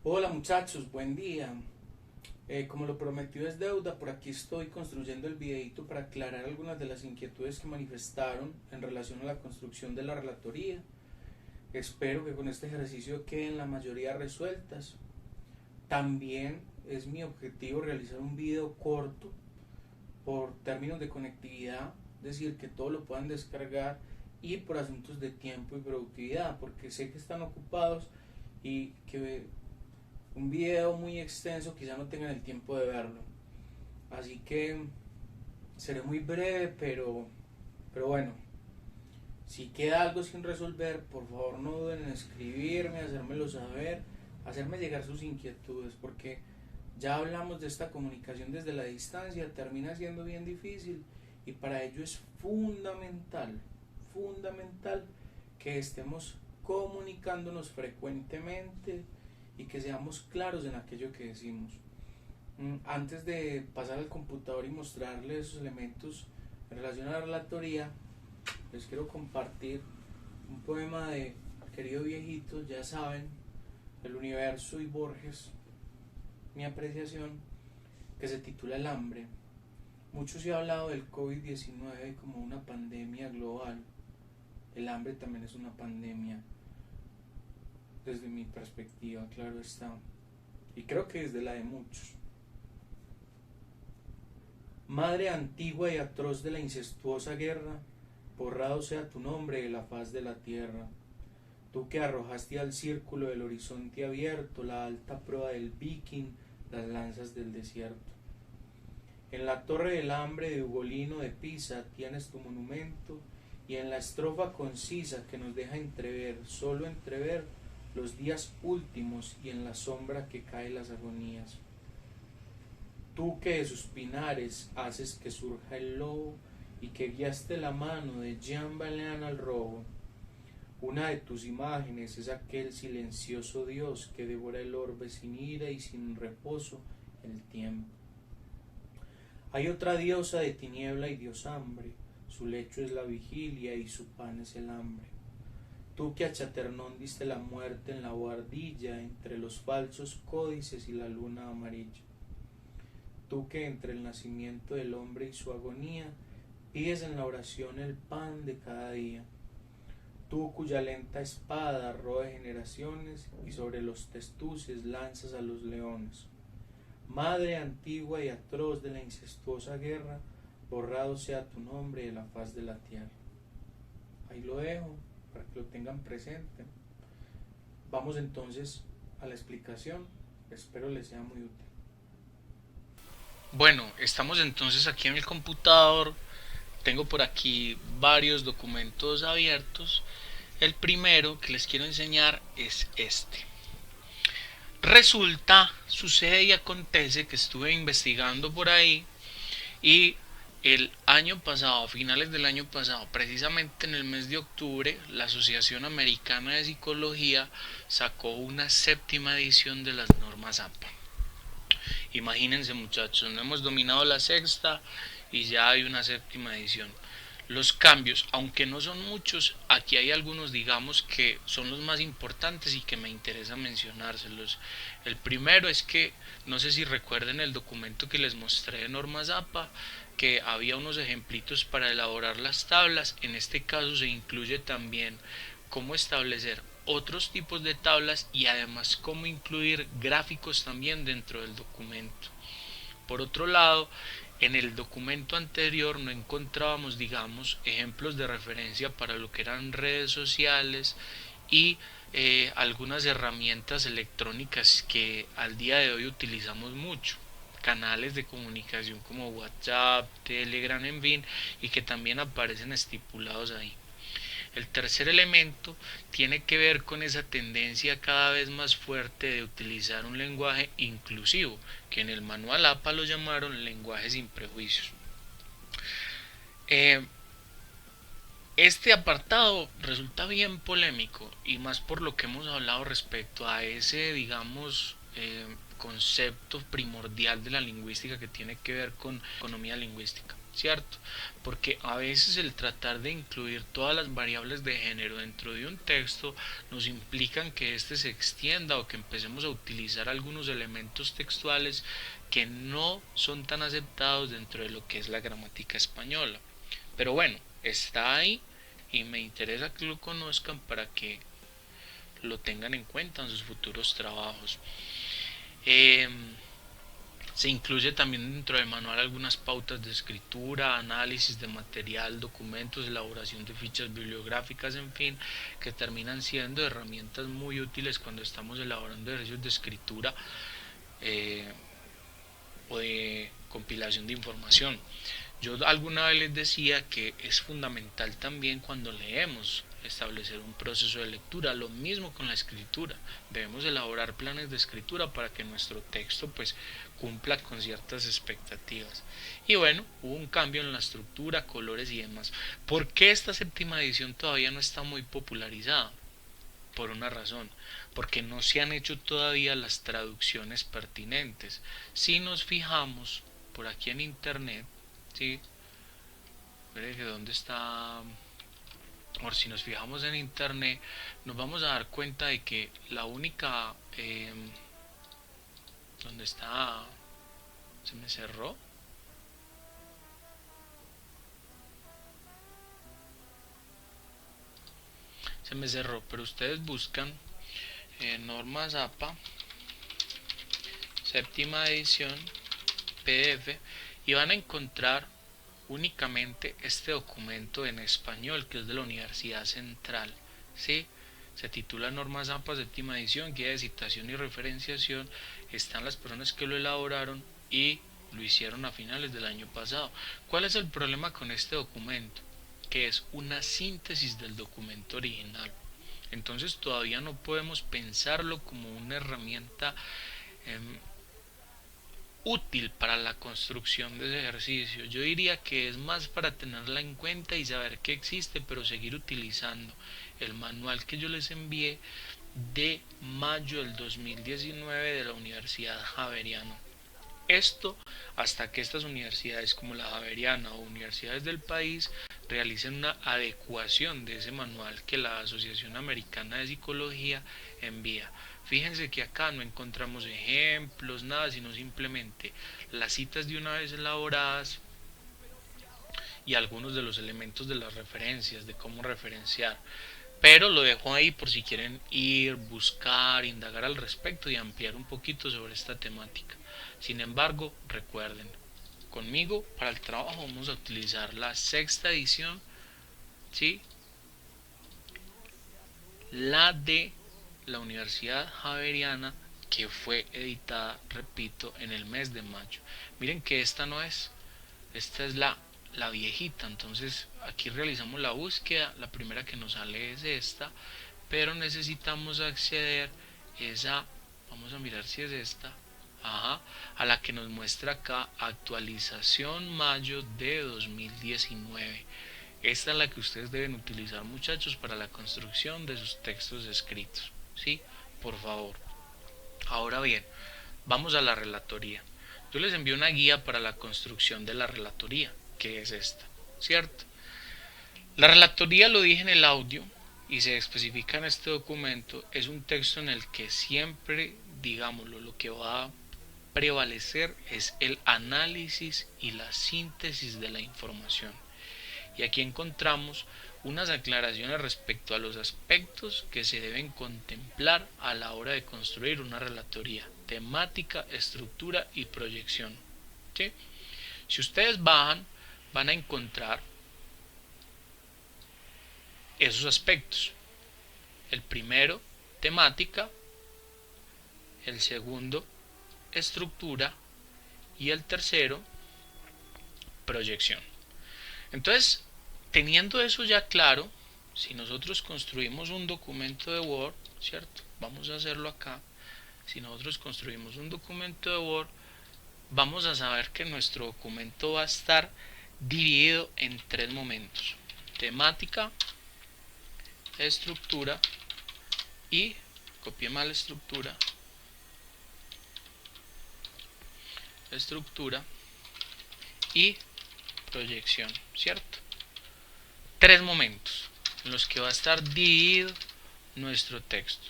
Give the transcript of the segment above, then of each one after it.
Hola muchachos, buen día. Como lo prometido es deuda, por aquí estoy construyendo el videito para aclarar algunas de las inquietudes que manifestaron en relación a la construcción de la relatoría. Espero que con este ejercicio queden la mayoría resueltas. También es mi objetivo realizar un video corto por términos de conectividad, es decir, que todo lo puedan descargar y por asuntos de tiempo y productividad, porque sé que están ocupados y que un video muy extenso quizá no tengan el tiempo de verlo. Así que seré muy breve, pero bueno, si queda algo sin resolver, por favor no duden en escribirme, hacérmelo saber, hacerme llegar sus inquietudes, porque ya hablamos de esta comunicación desde la distancia, termina siendo bien difícil y para ello es fundamental que estemos comunicándonos frecuentemente y que seamos claros en aquello que decimos. Antes de pasar al computador y mostrarles esos elementos en relación a la relatoría, les quiero compartir un poema de querido viejito, ya saben, El Universo y Borges, mi apreciación, que se titula El hambre. Mucho se ha hablado del COVID-19 como una pandemia global. El hambre también es una pandemia, desde mi perspectiva, claro está. Y creo que desde la de muchos. Madre antigua y atroz de la incestuosa guerra, borrado sea tu nombre de la faz de la tierra. Tú que arrojaste al círculo del horizonte abierto la alta proa del viking, las lanzas del desierto. En la torre del hambre de Ugolino de Pisa tienes tu monumento y en la estrofa concisa que nos deja entrever, solo entrever, los días últimos y en la sombra que cae las agonías. Tú que de sus pinares haces que surja el lobo y que guiaste la mano de Jean Valjean al robo. Una de tus imágenes es aquel silencioso Dios que devora el orbe sin ira y sin reposo el tiempo. Hay otra diosa de tiniebla y dios hambre, su lecho es la vigilia y su pan es el hambre. Tú que a Chaternón diste la muerte en la bohardilla entre los falsos códices y la luna amarilla. Tú que entre el nacimiento del hombre y su agonía pides en la oración el pan de cada día. Tú cuya lenta espada roe generaciones y sobre los testuces lanzas a los leones. Madre antigua y atroz de la incestuosa guerra, borrado sea tu nombre de la faz de la tierra. Ahí lo dejo para que lo tengan presente. Vamos entonces a la explicación. Espero les sea muy útil. Bueno, estamos entonces aquí en el computador. Tengo por aquí varios documentos abiertos. El primero que les quiero enseñar es este. Resulta, sucede y acontece que estuve investigando por ahí y el año pasado, a finales del año pasado, precisamente en el mes de octubre, la Asociación Americana de Psicología sacó una séptima edición de las normas APA. Imagínense muchachos, no hemos dominado la sexta y ya hay una séptima edición. Los cambios, aunque no son muchos, aquí hay algunos, digamos, que son los más importantes y que me interesa mencionárselos. El primero es que, no sé si recuerden el documento que les mostré de normas APA, que había unos ejemplitos para elaborar las tablas. En este caso se incluye también cómo establecer otros tipos de tablas y además cómo incluir gráficos también dentro del documento. Por otro lado, en el documento anterior no encontrábamos, digamos, ejemplos de referencia para lo que eran redes sociales y algunas herramientas electrónicas que al día de hoy utilizamos mucho, canales de comunicación como WhatsApp, Telegram, en fin, y que también aparecen estipulados ahí. El tercer elemento tiene que ver con esa tendencia cada vez más fuerte de utilizar un lenguaje inclusivo, que en el manual APA lo llamaron lenguaje sin prejuicios. Eh, este apartado resulta bien polémico y más por lo que hemos hablado respecto a ese, digamos, concepto primordial de la lingüística que tiene que ver con economía lingüística. ¿cierto? Porque a veces el tratar de incluir todas las variables de género dentro de un texto nos implican que éste se extienda o que empecemos a utilizar algunos elementos textuales que no son tan aceptados dentro de lo que es la gramática española. Pero bueno, está ahí y me interesa que lo conozcan para que lo tengan en cuenta en sus futuros trabajos. Eh, Se incluye también dentro del manual algunas pautas de escritura, análisis de material, documentos, elaboración de fichas bibliográficas, en fin, que terminan siendo herramientas muy útiles cuando estamos elaborando ejercicios de escritura eh, o de compilación de información. Yo alguna vez les decía que es fundamental también cuando leemos establecer un proceso de lectura, lo mismo con la escritura. Debemos elaborar planes de escritura para que nuestro texto pues cumpla con ciertas expectativas. Y bueno, hubo un cambio en la estructura, colores y demás. ¿Por qué esta séptima edición todavía no está muy popularizada? Por una razón, porque no se han hecho todavía las traducciones pertinentes. Si nos fijamos por aquí en internet, ¿sí? Mire que dónde está. O si nos fijamos en internet, nos vamos a dar cuenta de que la única. ¿Dónde está? Se me cerró. Se me cerró, pero ustedes buscan normas APA, séptima edición, PDF, y van a encontrar únicamente este documento en español que es de la Universidad Central, ¿sí? Se titula Normas AMPA séptima edición, guía de citación y referenciación. Están las personas que lo elaboraron y lo hicieron a finales del año pasado. ¿Cuál es el problema con este documento? Que es una síntesis del documento original. Entonces todavía no podemos pensarlo como una herramienta eh, útil para la construcción de ese ejercicio. Yo diría que es más para tenerla en cuenta y saber que existe, pero seguir utilizando el manual que yo les envié de mayo del 2019 de la Universidad Javeriana. Esto hasta que estas universidades como la Javeriana o universidades del país realicen una adecuación de ese manual que la Asociación Americana de Psicología envía. Fíjense que acá no encontramos ejemplos, nada, sino simplemente las citas de una vez elaboradas y algunos de los elementos de las referencias, de cómo referenciar. Pero lo dejo ahí por si quieren ir, buscar, indagar al respecto y ampliar un poquito sobre esta temática. Sin embargo, recuerden, conmigo para el trabajo vamos a utilizar la sexta edición, ¿sí? La de la Universidad Javeriana, que fue editada, repito, en el mes de mayo. Miren que esta es la viejita, entonces aquí realizamos la búsqueda, la primera que nos sale es esta, pero necesitamos acceder esa, vamos a mirar si es esta, ajá, a la que nos muestra acá actualización mayo de 2019. Esta es la que ustedes deben utilizar, muchachos, para la construcción de sus textos escritos, ¿sí? Por favor. Ahora bien, vamos a la relatoría. Yo les envío una guía para la construcción de la relatoría, que es esta, ¿cierto? La relatoría, lo dije en el audio y se especifica en este documento, es un texto en el que siempre, digámoslo, lo que va a prevalecer es el análisis y la síntesis de la información. Y aquí encontramos unas aclaraciones respecto a los aspectos que se deben contemplar a la hora de construir una relatoría: temática, estructura y proyección. ¿Sí? Si ustedes bajan, van a encontrar esos aspectos. El primero, temática; el segundo, estructura; y el tercero, proyección. Entonces, teniendo eso ya claro, si nosotros construimos un documento de Word, ¿cierto? Vamos a hacerlo acá. Si nosotros construimos un documento de Word, vamos a saber que nuestro documento va a estar dividido en tres momentos: temática, estructura y, copié mal estructura y proyección, ¿cierto? Tres momentos en los que va a estar dividido nuestro texto.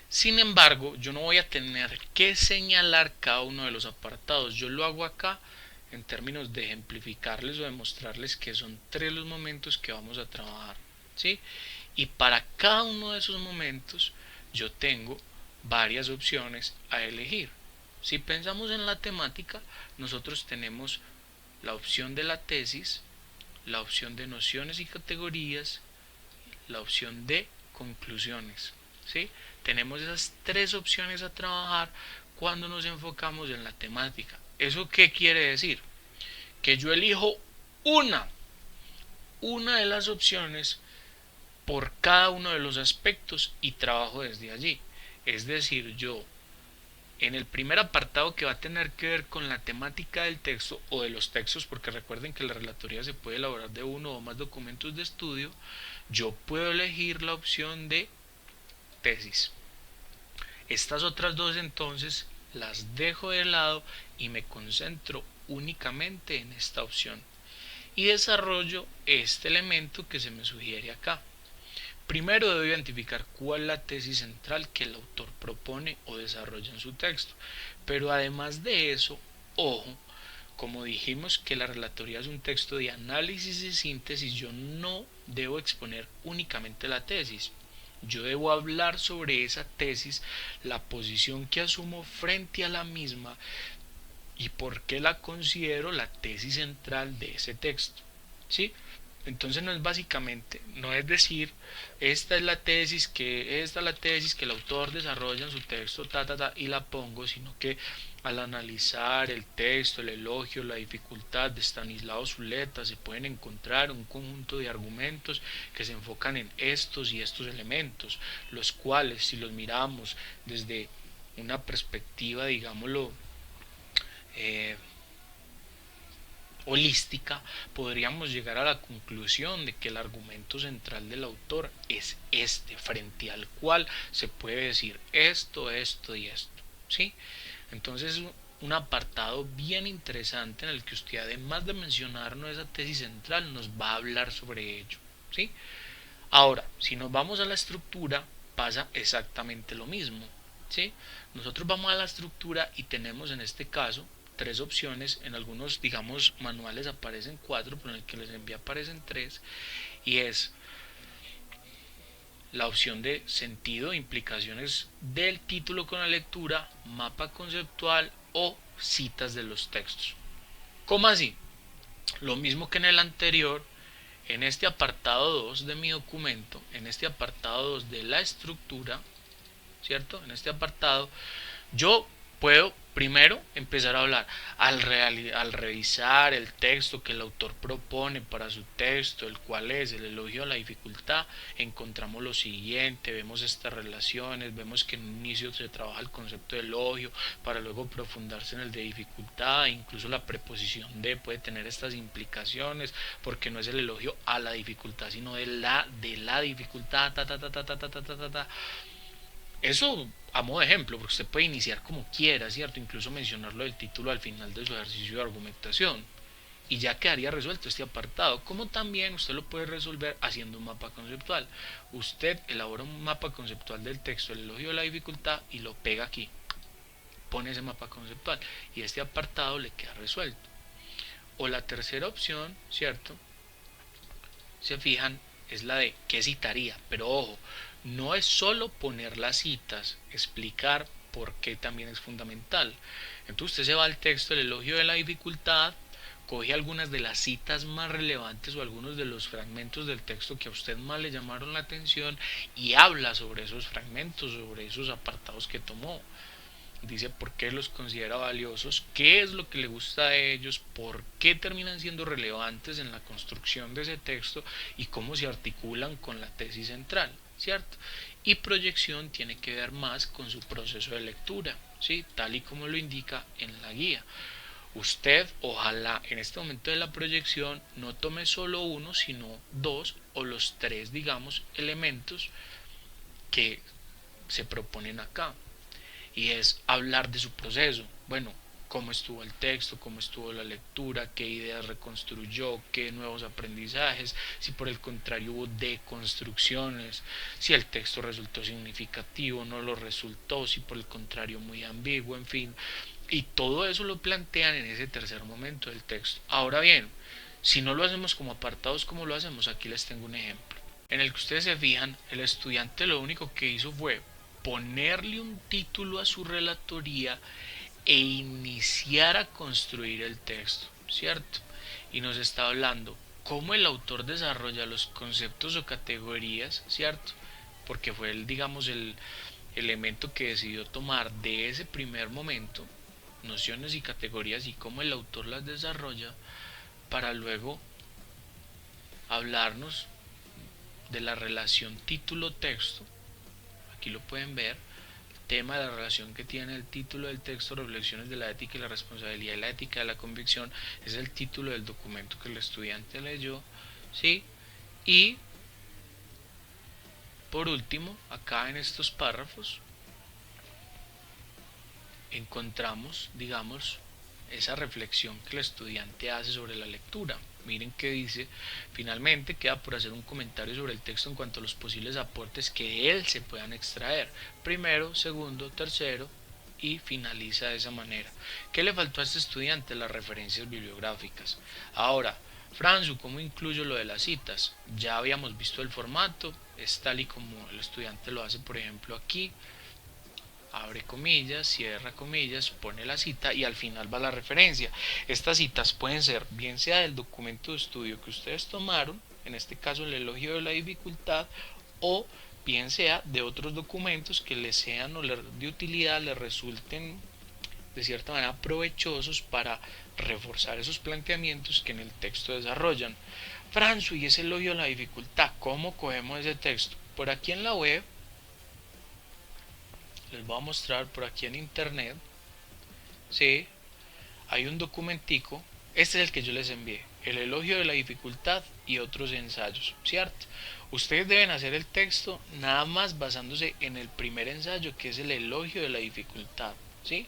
Sin embargo, yo no voy a tener que señalar cada uno de los apartados. Yo lo hago acá en términos de ejemplificarles o demostrarles que son tres los momentos que vamos a trabajar, ¿sí? Y para cada uno de esos momentos yo tengo varias opciones a elegir. Si pensamos en la temática, nosotros tenemos la opción de la tesis, la opción de nociones y categorías, la opción de conclusiones, ¿sí? Tenemos esas tres opciones a trabajar cuando nos enfocamos en la temática. ¿Eso qué quiere decir? Que yo elijo una de las opciones por cada uno de los aspectos y trabajo desde allí. Es decir, yo en el primer apartado que va a tener que ver con la temática del texto o de los textos, porque recuerden que la relatoría se puede elaborar de uno o más documentos de estudio, yo puedo elegir la opción de tesis. Estas otras dos entonces las dejo de lado y me concentro únicamente en esta opción y desarrollo este elemento que se me sugiere acá. Primero debo identificar cuál es la tesis central que el autor propone o desarrolla en su texto, pero además de eso, ojo, como dijimos que la relatoría es un texto de análisis y síntesis, yo no debo exponer únicamente la tesis. Yo debo hablar sobre esa tesis, la posición que asumo frente a la misma y por qué la considero la tesis central de ese texto, ¿sí? Entonces no es decir, esta es la tesis que el autor desarrolla en su texto, y la pongo, sino que al analizar el texto, el elogio, la dificultad de Stanislao Zuleta, se pueden encontrar un conjunto de argumentos que se enfocan en estos y estos elementos, los cuales, si los miramos desde una perspectiva, digámoslo, holística, podríamos llegar a la conclusión de que el argumento central del autor es este, frente al cual se puede decir esto, esto y esto, ¿sí? Entonces un apartado bien interesante en el que usted, además de mencionarnos esa tesis central, nos va a hablar sobre ello, ¿sí? Ahora, si nos vamos a la estructura, pasa exactamente lo mismo, ¿sí? Nosotros vamos a la estructura y tenemos en este caso tres opciones. En algunos, digamos, manuales aparecen cuatro, pero en el que les envié aparecen tres, y es la opción de sentido, implicaciones del título con la lectura, mapa conceptual o citas de los textos. ¿Cómo así? Lo mismo que en el anterior, en este apartado 2 de mi documento, en este apartado 2 de la estructura, ¿cierto? En este apartado, yo puedo primero empezar a hablar al revisar el texto que el autor propone para su texto, el cual es el elogio a la dificultad. Encontramos lo siguiente, vemos estas relaciones, vemos que en un inicio se trabaja el concepto de elogio para luego profundarse en el de dificultad, incluso la preposición de puede tener estas implicaciones porque no es el elogio a la dificultad sino de la dificultad, eso a modo de ejemplo, porque usted puede iniciar como quiera, ¿cierto? Incluso mencionarlo del título al final de su ejercicio de argumentación. Y ya quedaría resuelto este apartado, como también usted lo puede resolver haciendo un mapa conceptual. Usted elabora un mapa conceptual del texto, el elogio de la dificultad, y lo pega aquí. Pone ese mapa conceptual y este apartado le queda resuelto. O la tercera opción, ¿cierto? Se fijan, es la de qué citaría, pero ojo, no es solo poner las citas, explicar por qué también es fundamental. Entonces usted se va al texto, el elogio de la dificultad, coge algunas de las citas más relevantes o algunos de los fragmentos del texto que a usted más le llamaron la atención y habla sobre esos fragmentos, sobre esos apartados que tomó. Dice por qué los considera valiosos, qué es lo que le gusta de ellos, por qué terminan siendo relevantes en la construcción de ese texto y cómo se articulan con la tesis central, ¿cierto? Y proyección tiene que ver más con su proceso de lectura, ¿sí? Tal y como lo indica en la guía. Usted, ojalá en este momento de la proyección no tome solo uno, sino dos o los tres, digamos, elementos que se proponen acá. Y es hablar de su proceso. Bueno, cómo estuvo el texto, cómo estuvo la lectura, qué ideas reconstruyó, qué nuevos aprendizajes, si por el contrario hubo deconstrucciones, si el texto resultó significativo, no lo resultó, si por el contrario muy ambiguo, en fin. Y todo eso lo plantean en ese tercer momento del texto. Ahora bien, si no lo hacemos como apartados como lo hacemos, aquí les tengo un ejemplo. En el que ustedes se fijan, el estudiante lo único que hizo fue ponerle un título a su relatoría e iniciar a construir el texto, ¿cierto? Y nos está hablando cómo el autor desarrolla los conceptos o categorías, ¿cierto? Porque fue el, digamos, el elemento que decidió tomar de ese primer momento, nociones y categorías y cómo el autor las desarrolla para luego hablarnos de la relación título-texto. Aquí lo pueden ver, tema de la relación que tiene el título del texto, reflexiones de la ética y la responsabilidad y la ética de la convicción, es el título del documento que el estudiante leyó, ¿sí? Y por último, acá en estos párrafos encontramos, digamos, esa reflexión que el estudiante hace sobre la lectura. Miren que dice, finalmente queda por hacer un comentario sobre el texto en cuanto a los posibles aportes que de él se puedan extraer. Primero, segundo, tercero, y finaliza de esa manera. ¿Qué le faltó a este estudiante? Las referencias bibliográficas. Ahora, Franzu, ¿cómo incluyo lo de las citas? Ya habíamos visto el formato, es tal y como el estudiante lo hace, por ejemplo, aquí. Abre comillas, cierra comillas, pone la cita y al final va la referencia. Estas citas pueden ser bien sea del documento de estudio que ustedes tomaron, en este caso el elogio de la dificultad, o bien sea de otros documentos que les sean o de utilidad, les resulten de cierta manera provechosos para reforzar esos planteamientos que en el texto desarrollan. Franzu, y ese elogio de la dificultad, ¿cómo cogemos ese texto? Por aquí en la web les voy a mostrar por aquí en internet, ¿sí? Hay un documentico, este es el que yo les envié, el elogio de la dificultad y otros ensayos, ¿cierto? Ustedes deben hacer el texto nada más basándose en el primer ensayo, que es el elogio de la dificultad, ¿sí?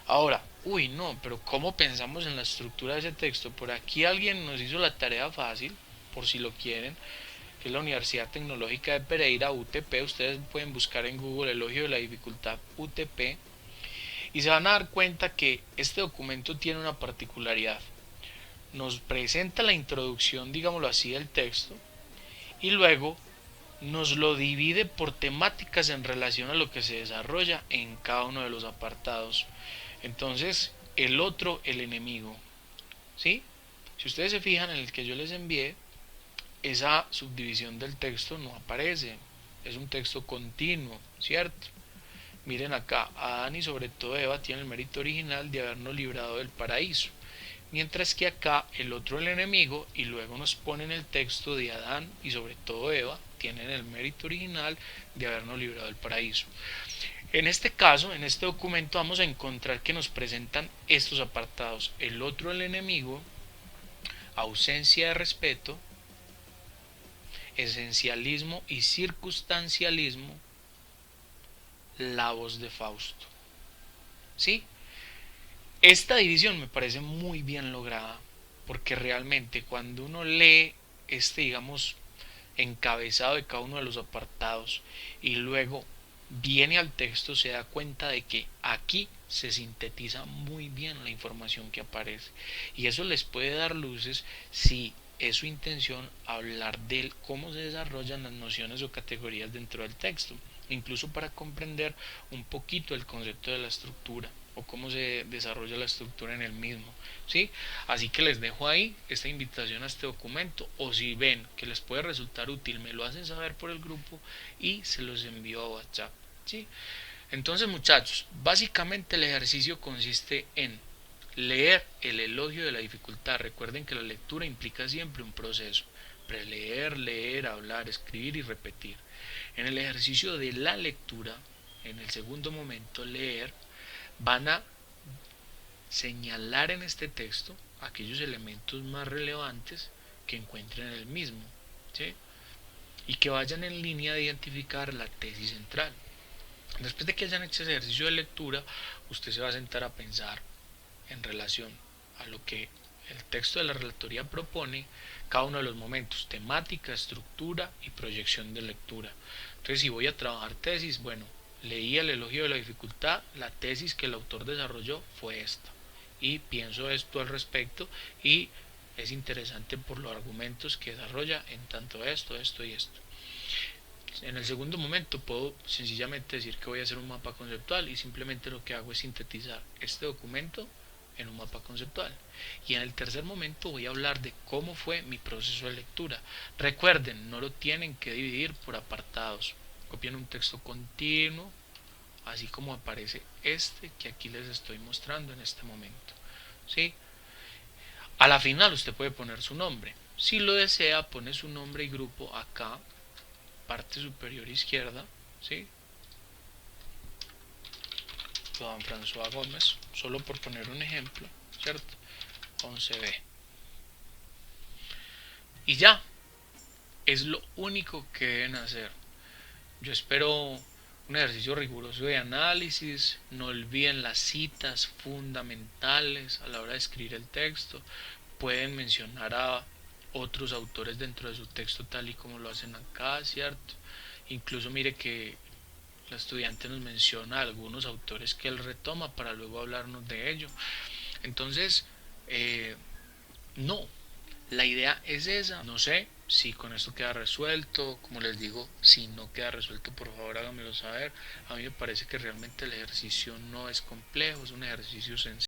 Ahora, uy, no, pero ¿cómo pensamos en la estructura de ese texto? Por aquí alguien nos hizo la tarea fácil, por si lo quieren, que es la Universidad Tecnológica de Pereira, UTP. Ustedes pueden buscar en Google elogio de la dificultad UTP y se van a dar cuenta que este documento tiene una particularidad. Nos presenta la introducción, digámoslo así, del texto y luego nos lo divide por temáticas en relación a lo que se desarrolla en cada uno de los apartados. Entonces, el enemigo, ¿sí? Si ustedes se fijan en el que yo les envié, esa subdivisión del texto no aparece, es un texto continuo, ¿cierto? Miren acá, Adán y sobre todo Eva tienen el mérito original de habernos librado del paraíso, mientras que acá el otro, el enemigo, y luego nos ponen el texto de Adán y sobre todo Eva tienen el mérito original de habernos librado del paraíso. En este caso, en este documento vamos a encontrar que nos presentan estos apartados: el otro, el enemigo, ausencia de respeto, esencialismo y circunstancialismo, la voz de Fausto. ¿Sí? Esta división me parece muy bien lograda, porque realmente cuando uno lee este, digamos, encabezado de cada uno de los apartados y luego viene al texto, se da cuenta de que aquí se sintetiza muy bien la información que aparece, y eso les puede dar luces si es su intención hablar de cómo se desarrollan las nociones o categorías dentro del texto, incluso para comprender un poquito el concepto de la estructura o cómo se desarrolla la estructura en el mismo, ¿sí? Así que les dejo ahí esta invitación a este documento, o si ven que les puede resultar útil, me lo hacen saber por el grupo y se los envío a WhatsApp, ¿sí? Entonces, muchachos, básicamente el ejercicio consiste en leer el elogio de la dificultad. Recuerden que la lectura implica siempre un proceso: preleer, leer, hablar, escribir y repetir. En el ejercicio de la lectura, en el segundo momento, leer, van a señalar en este texto aquellos elementos más relevantes que encuentren en el mismo, ¿sí? Y que vayan en línea de identificar la tesis central. Después de que hayan hecho ese ejercicio de lectura, usted se va a sentar a pensar en relación a lo que el texto de la relatoría propone cada uno de los momentos: temática, estructura y proyección de lectura. Entonces, si voy a trabajar tesis, bueno, leí el elogio de la dificultad, la tesis que el autor desarrolló fue esta, y pienso esto al respecto, y es interesante por los argumentos que desarrolla en tanto esto, esto y esto. En el segundo momento puedo sencillamente decir que voy a hacer un mapa conceptual, y simplemente lo que hago es sintetizar este documento en un mapa conceptual. Y en el tercer momento voy a hablar de cómo fue mi proceso de lectura. Recuerden, no lo tienen que dividir por apartados. Copien un texto continuo, así como aparece este que aquí les estoy mostrando en este momento. ¿Sí? A la final usted puede poner su nombre. Si lo desea, pone su nombre y grupo acá, parte superior izquierda, ¿sí? Juan François Gómez, solo por poner un ejemplo, ¿cierto? 11B. Y ya, es lo único que deben hacer. Yo espero un ejercicio riguroso de análisis. No olviden las citas fundamentales a la hora de escribir el texto. Pueden mencionar a otros autores dentro de su texto tal y como lo hacen acá, ¿cierto? Incluso mire que la estudiante nos menciona algunos autores que él retoma para luego hablarnos de ello. Entonces, no, la idea es esa. No sé si con esto queda resuelto. Como les digo, si no queda resuelto, por favor háganmelo saber. A mí me parece que realmente el ejercicio no es complejo, es un ejercicio sencillo.